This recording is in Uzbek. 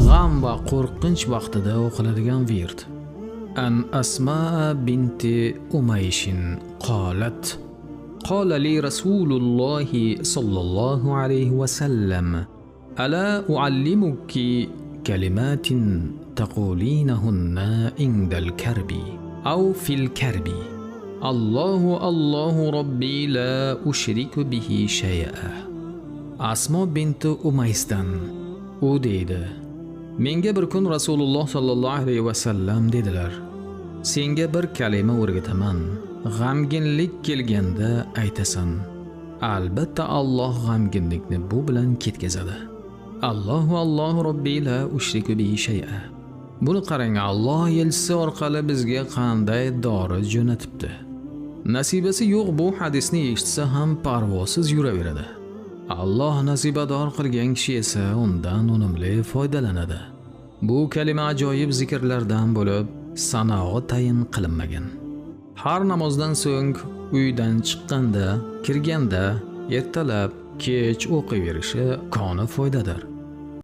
g'am va qo'rqinch vaqtida o'qiladigan wird. An Asma binti Umayshin qolat: قال لي رسول الله صلى الله عليه وسلم: ألا أعلمك كلمات تقولينهن عند الكرب أو في الكرب؟ الله الله ربي لا أشرك به شيئا. Asmo binti Umaysdan u deydi: menga bir kun Rasululloh sallallohu alayhi vasallam dedilar: senga bir kalima o'rgataman, g'amginlik kelganda aytasan. Albatta Alloh g'amginlikni bu bilan ketkazadi. Allohu Allohu robbi la ushriku bihi shay'a. Buni qarang, Alloh elchisi orqali bizga qanday dori jo'natibdi. Nasibasi yo'q bu hadisni eshitsa ham parvosiz yuraveradi. Alloh nasibador qilgan kishi esa undan unumli foydalanadi. Bu kalima ajoyib zikrlardan bo'lib, sanog'i tayin qilinmagan. Har namozdan so'ng uydan chiqqanda, kirganda, ertalab, kech o'qiyverishi koni foydadir.